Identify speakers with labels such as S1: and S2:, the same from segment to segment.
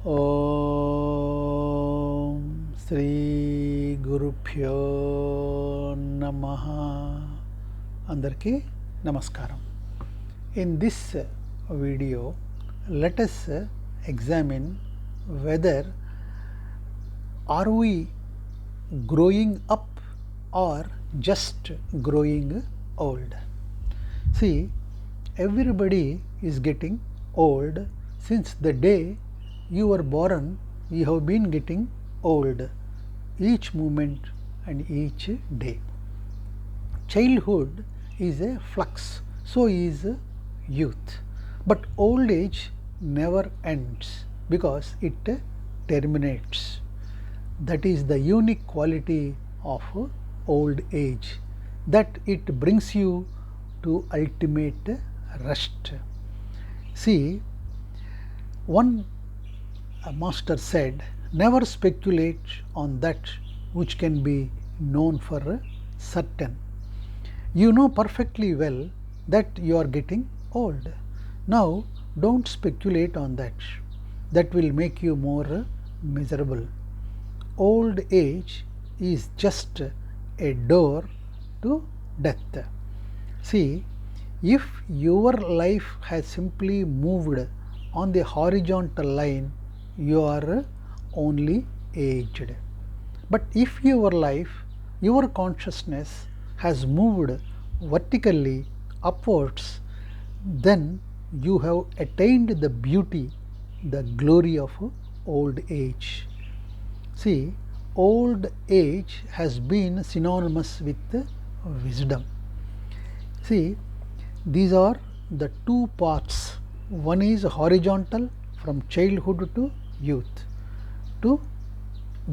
S1: ఓం శ్రీ గురుభ్యో నమః. అందరికీ నమస్కారం. In this video, let us examine whether are we growing up or just growing old. See, everybody is getting old. Since the day you were born, you have been getting old each moment and each day. Childhood is a flux, so is youth. But old age never ends because it terminates. That is the unique quality of old age, that it brings you to ultimate rest. See, one master said, never speculate on that which can be known for certain. You know perfectly well that you are getting old. Now don't speculate on that. That will make you more miserable. Old age is just a door to death. See, if your life has simply moved on the horizontal line, you are only aged. But if your life, your consciousness has moved vertically upwards, then you have attained the beauty, the glory of old age. See, old age has been synonymous with wisdom. See, these are the two paths. One is horizontal, from childhood to youth, to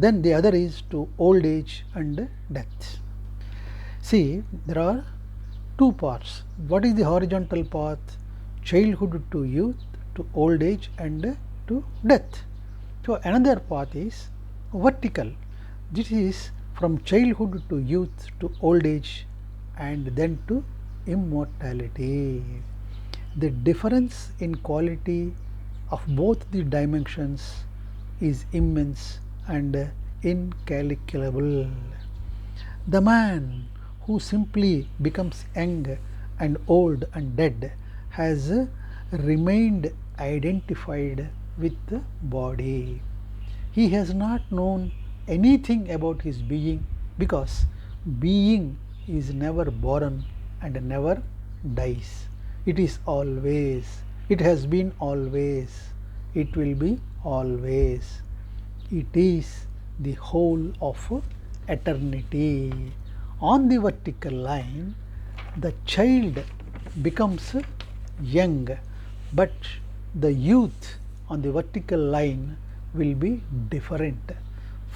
S1: then the other is to old age and death. See, there are two parts. What is the horizontal path? Childhood to youth, to old age and to death. So another path is vertical. This is from childhood to youth to old age and then to immortality. The difference in quality of both the dimensions is immense and incalculable. The man who simply becomes young and old and dead has remained identified with the body. He has not known anything about his being, because being is never born and never dies. It is always. It has been always. It will be always. It is the whole of eternity. On the vertical line, the child becomes young, but the youth on the vertical line will be different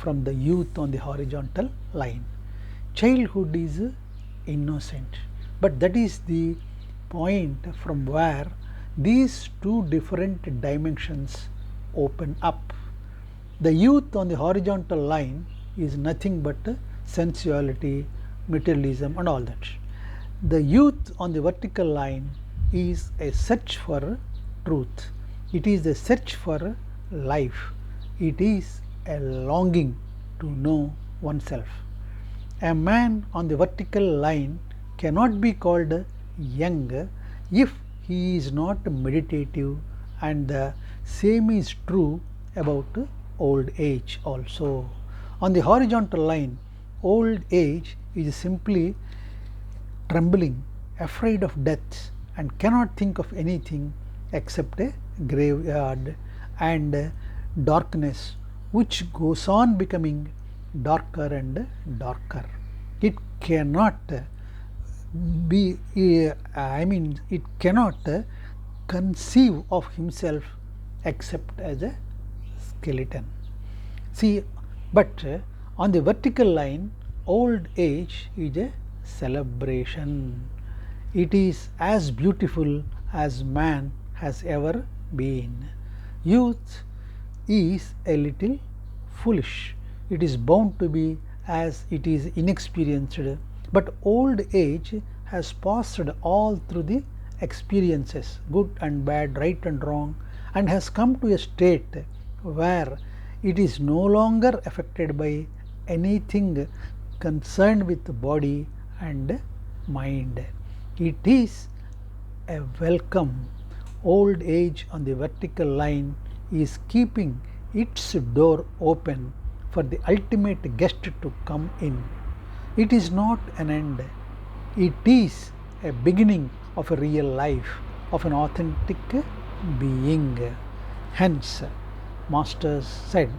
S1: from the youth on the horizontal line. Childhood is innocent, but that is the point from where these two different dimensions open up. The youth on the horizontal line is nothing but sensuality, materialism and all that. The youth on the vertical line is a search for truth. It is a search for life. It is a longing to know oneself. A man on the vertical line cannot be called young if he is not meditative, and the same is true about old age also. On the horizontal line, old age is simply trembling, afraid of death, and cannot think of anything except a graveyard and darkness, which goes on becoming darker and darker. It cannot it cannot conceive of himself except as a skeleton. See, but on the vertical line, old age is a celebration. It is as beautiful as man has ever been. Youth is a little foolish. It is bound to be, as it is inexperienced, but old age has passed all through the experiences, good and bad, right and wrong, and has come to a state where it is no longer affected by anything concerned with the body and mind. It is a welcome. Old age on the vertical line is keeping its door open for the ultimate guest to come in. It is not an end, it is a beginning of a real life, of an authentic being. Hence, Masters said,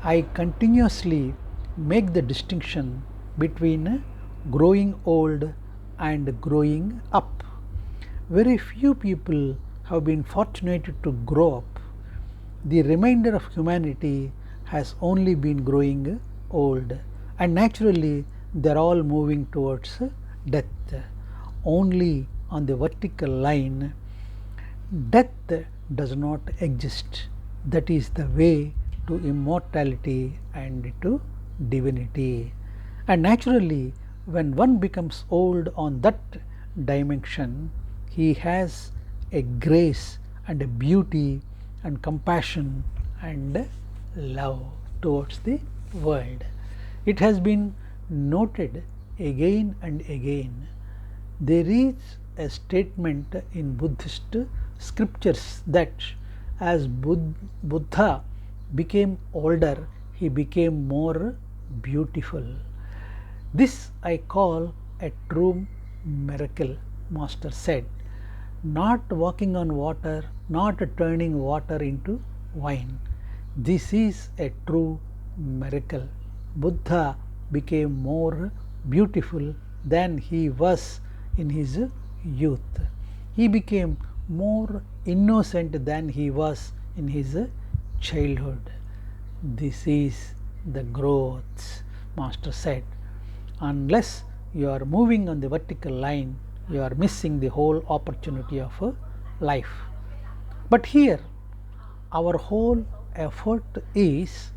S1: I continuously make the distinction between growing old and growing up. Very few people have been fortunate to grow up. The remainder of humanity has only been growing old, and naturally they are all moving towards death. Only on the vertical line, death does not exist. That is the way to immortality and to divinity. And naturally, when one becomes old on that dimension, he has a grace and a beauty and compassion and love towards the world. It has been noted again and again. There is a statement in Buddhist scriptures that as Buddha became older, he became more beautiful. This I call a true miracle, Master said. Not walking on water, not turning water into wine. This is a true miracle. Buddha became more beautiful than he was in his youth. He became more innocent than he was in his childhood. This is the growth, Master said. Unless you are moving on the vertical line, you are missing the whole opportunity of life. But here, our whole effort is,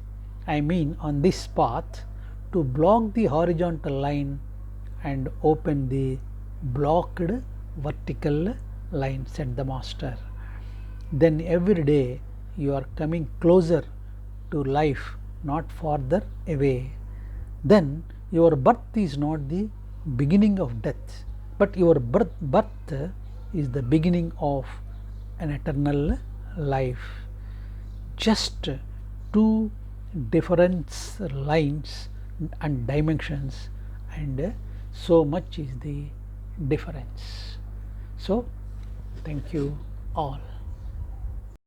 S1: on this path, to block the horizontal line and open the blocked vertical line, said the Master. Then every day you are coming closer to life, not farther away. Then your birth is not the beginning of death, but your birth is the beginning of an eternal life. Just two different lines and dimensions, and so much is the difference. So, thank you all.